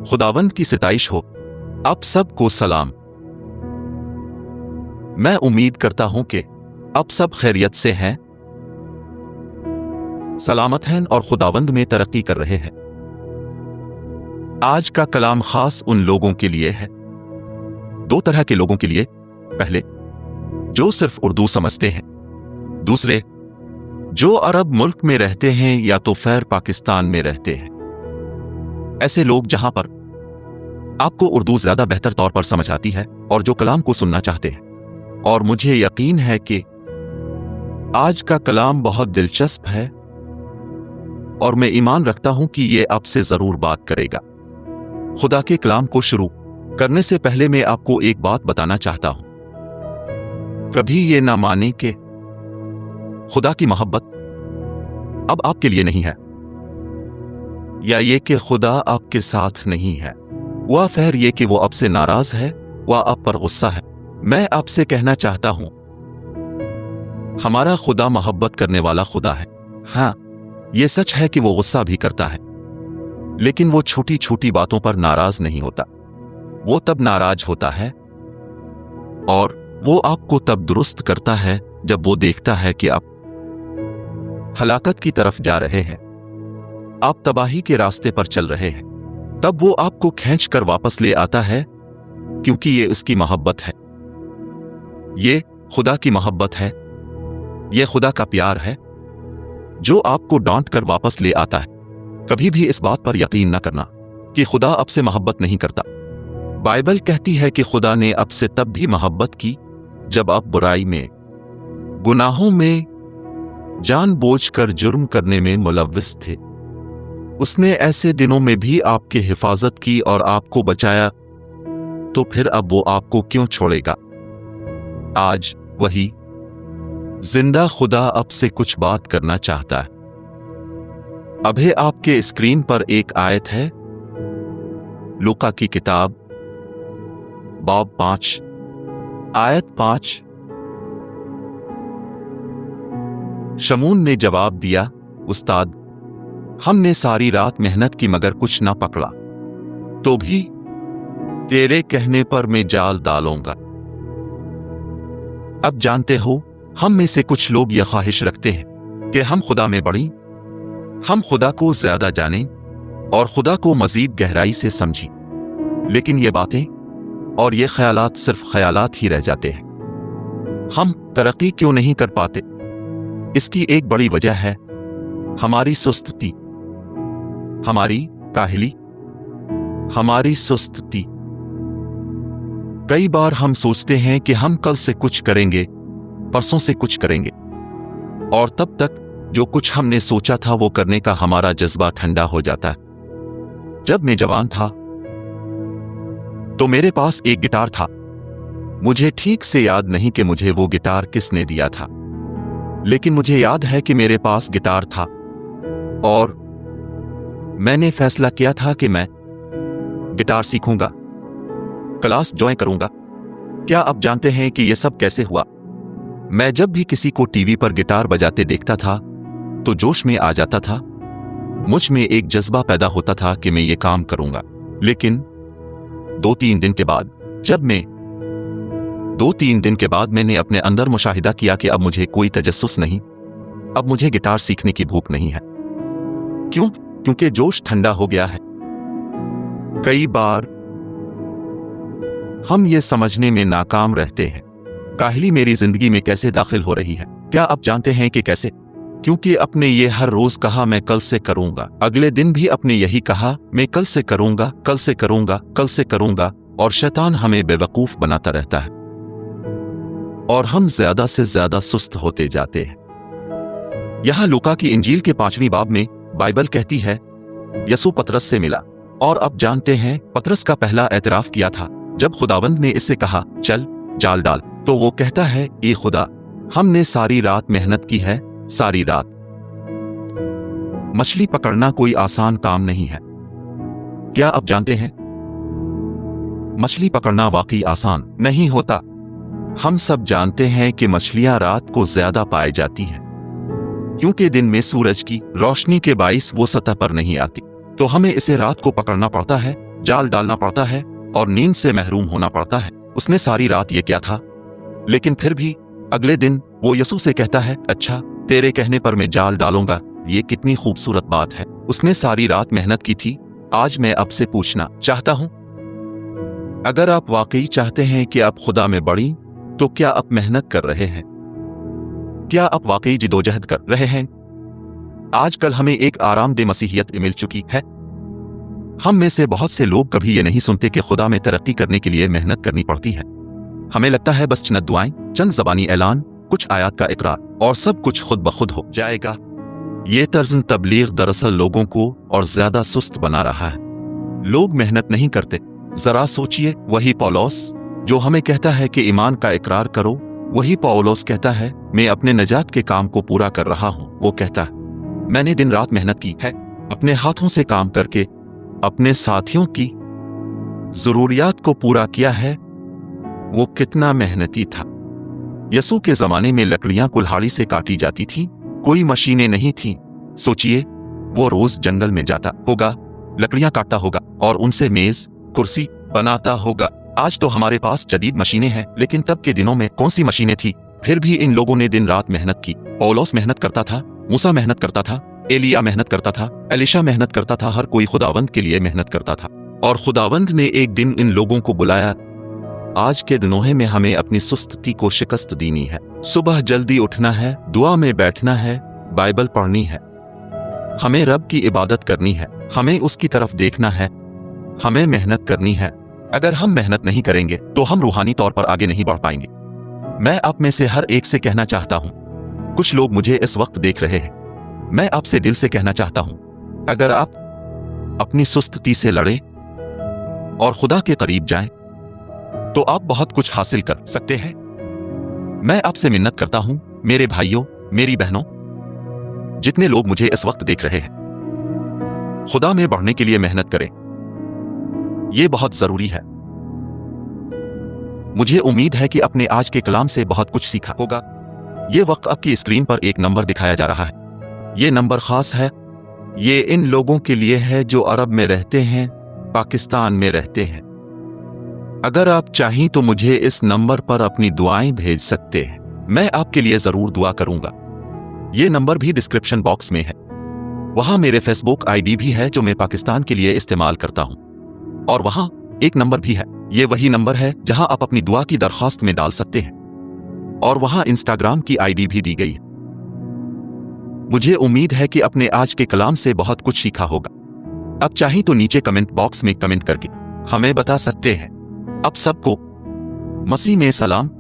खुदावंद की सिताइश हो। आप सबको सलाम। मैं उम्मीद करता हूं कि आप सब खैरियत से हैं, सलामत हैं और खुदावंद में तरक्की कर रहे हैं। आज का कलाम खास उन लोगों के लिए है, दो तरह के लोगों के लिए। पहले, जो सिर्फ उर्दू समझते हैं। दूसरे, जो अरब मुल्क में रहते हैं या तो फिर पाकिस्तान में रहते हैं। ऐसे लोग जहां पर आपको उर्दू ज्यादा बेहतर तौर पर समझ आती है और जो कलाम को सुनना चाहते हैं। और मुझे यकीन है कि आज का कलाम बहुत दिलचस्प है और मैं ईमान रखता हूं कि यह आपसे जरूर बात करेगा। खुदा के कलाम को शुरू करने से पहले मैं आपको एक बात बताना चाहता हूं। कभी ये ना माने कि खुदा की मोहब्बत अब आपके लिए नहीं है, या ये कि खुदा आपके साथ नहीं है, व फिर ये कि वो आपसे नाराज है, वह आप पर गुस्सा है। मैं आपसे कहना चाहता हूं, हमारा खुदा मोहब्बत करने वाला खुदा है। हां, यह सच है कि वो गुस्सा भी करता है, लेकिन वो छोटी छोटी बातों पर नाराज नहीं होता। वो तब नाराज होता है और वो आपको तब दुरुस्त करता है जब वो देखता है कि आप हलाकत की तरफ जा रहे हैं, आप तबाही के रास्ते पर चल रहे हैं। तब वो आपको खींच कर वापस ले आता है, क्योंकि ये उसकी मोहब्बत है। ये खुदा की मोहब्बत है, ये खुदा का प्यार है जो आपको डांट कर वापस ले आता है। कभी भी इस बात पर यकीन न करना कि खुदा आपसे मोहब्बत नहीं करता। बाइबल कहती है कि खुदा ने आपसे तब भी मोहब्बत की जब आप बुराई में, गुनाहों में, जानबूझकर जुर्म करने में मुलव्विस थे। उसने ऐसे दिनों में भी आपकी हिफाजत की और आपको बचाया, तो फिर अब वो आपको क्यों छोड़ेगा? आज वही जिंदा खुदा आपसे कुछ बात करना चाहता है। अभी आपके स्क्रीन पर एक आयत है, लूका की किताब बाब 5 आयत 5। शमून ने जवाब दिया, उस्ताद, हमने सारी रात मेहनत की मगर कुछ ना पकड़ा, तो भी तेरे कहने पर मैं जाल डालूंगा। अब जानते हो, हम में से कुछ लोग यह ख्वाहिश रखते हैं कि हम खुदा में बढ़ें, हम खुदा को ज्यादा जानें और खुदा को मजीद गहराई से समझें। लेकिन ये बातें और ये ख्यालात सिर्फ ख्यालात ही रह जाते हैं। हम तरक्की क्यों नहीं कर पाते? इसकी एक बड़ी वजह है हमारी सुस्ती, हमारी काहली, हमारी सुस्ती। कई बार हम सोचते हैं कि हम कल से कुछ करेंगे, परसों से कुछ करेंगे, और तब तक जो कुछ हमने सोचा था वो करने का हमारा जज्बा ठंडा हो जाता है। जब मैं जवान था तो मेरे पास एक गिटार था। मुझे ठीक से याद नहीं कि मुझे वो गिटार किसने दिया था, लेकिन मुझे याद है कि मेरे पास गिटार था और मैंने फैसला किया था कि मैं गिटार सीखूंगा, क्लास ज्वाइन करूंगा। क्या आप जानते हैं कि यह सब कैसे हुआ? मैं जब भी किसी को टीवी पर गिटार बजाते देखता था तो जोश में आ जाता था। मुझ में एक जज्बा पैदा होता था कि मैं ये काम करूंगा। लेकिन 2-3 दिन के बाद मैंने अपने अंदर मुशाहिदा किया कि अब मुझे कोई तजस्सुस नहीं, अब मुझे गिटार सीखने की भूख नहीं है। क्यों? क्योंकि जोश ठंडा हो गया है। कई बार हम ये समझने में नाकाम रहते हैं, काहली मेरी जिंदगी में कैसे दाखिल हो रही है। क्या आप जानते हैं कि कैसे? क्योंकि अपने ये हर रोज कहा मैं कल से करूंगा, अगले दिन भी अपने यही कहा मैं कल से करूंगा, कल से करूंगा, कल से करूंगा, और शैतान हमें बेवकूफ बनाता रहता है और हम ज्यादा से ज्यादा सुस्त होते जाते हैं। यहां लूका की इंजील के 5वीं बाब में बाइबल कहती है, यसू पतरस से मिला, और अब जानते हैं पतरस का पहला एतराफ किया था जब खुदावंद ने इससे कहा चल जाल डाल, तो वो कहता है, ए खुदा, हमने सारी रात मेहनत की है, सारी रात। मछली पकड़ना कोई आसान काम नहीं है। क्या आप जानते हैं? मछली पकड़ना वाकई आसान नहीं होता। हम सब जानते हैं कि मछलियां रात को ज्यादा पाई जाती हैं, क्योंकि दिन में सूरज की रोशनी के बाइस वो सतह पर नहीं आती, तो हमें इसे रात को पकड़ना पड़ता है जाल डालना पड़ता है और नींद से महरूम होना पड़ता है। उसने सारी रात ये क्या था, लेकिन फिर भी अगले दिन वो यसू से कहता है, अच्छा तेरे कहने पर मैं जाल डालूंगा। ये कितनी खूबसूरत बात है। उसने सारी रात मेहनत की थी। आज मैं आपसे पूछना चाहता हूं, अगर आप वाकई चाहते हैं कि आप खुदा में बढ़ी, तो क्या आप मेहनत कर रहे हैं? क्या आप वाकई जिदोजहद कर रहे हैं? आजकल हमें एक आरामदेह मसीहियत मिल चुकी है। हम में से बहुत से लोग कभी ये नहीं सुनते कि खुदा में तरक्की करने के लिए मेहनत करनी पड़ती है। हमें लगता है बस चंद दुआएं, चंद ज़बानी ऐलान, कुछ आयत का इकरार और सब कुछ खुद ब खुद हो जाएगा। ये तर्ज़ तबलीग दरअसल लोगों को और ज्यादा सुस्त बना रहा है। लोग मेहनत नहीं करते। जरा सोचिए, वही पौलुस जो हमें कहता है कि ईमान का इकरार करो, वही पौलुस कहता है मैं अपने नजात के काम को पूरा कर रहा हूं। वो कहता है मैंने दिन रात मेहनत की है, अपने हाथों से काम करके अपने साथियों की जरूरियात को पूरा किया है। वो कितना मेहनती था। यसू के जमाने में लकड़ियां कुल्हाड़ी से काटी जाती थी, कोई मशीनें नहीं थी। सोचिए, वो रोज जंगल में जाता होगा, लकड़ियां काटता होगा और उनसे मेज कुर्सी बनाता होगा। आज तो हमारे पास जदीद मशीनें हैं, लेकिन तब के दिनों में कौन सी मशीनें थी? फिर भी इन लोगों ने दिन रात मेहनत की। पौलुस मेहनत करता था, मूसा मेहनत करता था, एलिया मेहनत करता था, एलीशा मेहनत करता था। हर कोई खुदावंद के लिए मेहनत करता था और खुदावंद ने एक दिन इन लोगों को बुलाया। आज के दिनों में हमें अपनी सुस्ती को शिकस्त देनी है। सुबह जल्दी उठना है, दुआ में बैठना है, बाइबल पढ़नी है। हमें रब की इबादत करनी है, हमें उसकी तरफ देखना है, हमें मेहनत करनी है। अगर हम मेहनत नहीं करेंगे तो हम रूहानी तौर पर आगे नहीं बढ़ पाएंगे। मैं आप में से हर एक से कहना चाहता हूं, कुछ लोग मुझे इस वक्त देख रहे हैं, मैं आपसे दिल से कहना चाहता हूं, अगर आप अपनी सुस्ती से लड़ें और खुदा के करीब जाएं, तो आप बहुत कुछ हासिल कर सकते हैं। मैं आपसे मिन्नत करता हूं, मेरे भाइयों, मेरी बहनों, जितने लोग मुझे इस वक्त देख रहे हैं, खुदा में बढ़ने के लिए मेहनत करें। ये बहुत जरूरी है। मुझे उम्मीद है कि आपने आज के कलाम से बहुत कुछ सीखा होगा। ये वक्त आपकी स्क्रीन पर एक नंबर दिखाया जा रहा है। ये नंबर खास है। ये इन लोगों के लिए है जो अरब में रहते हैं, पाकिस्तान में रहते हैं। अगर आप चाहें तो मुझे इस नंबर पर अपनी दुआएं भेज सकते हैं। मैं आपके लिए जरूर दुआ करूंगा। ये नंबर भी डिस्क्रिप्शन बॉक्स में है। वहां मेरे फेसबुक आईडी भी है जो मैं पाकिस्तान के लिए इस्तेमाल करता हूं, और वहां एक नंबर भी है। ये वही नंबर है जहां आप अपनी दुआ की दरख्वास्त में डाल सकते हैं, और वहां इंस्टाग्राम की आईडी भी दी गई है। मुझे उम्मीद है कि आपने आज के कलाम से बहुत कुछ सीखा होगा। अब चाहें तो नीचे कमेंट बॉक्स में कमेंट करके हमें बता सकते हैं। अब सबको मसीह में सलाम।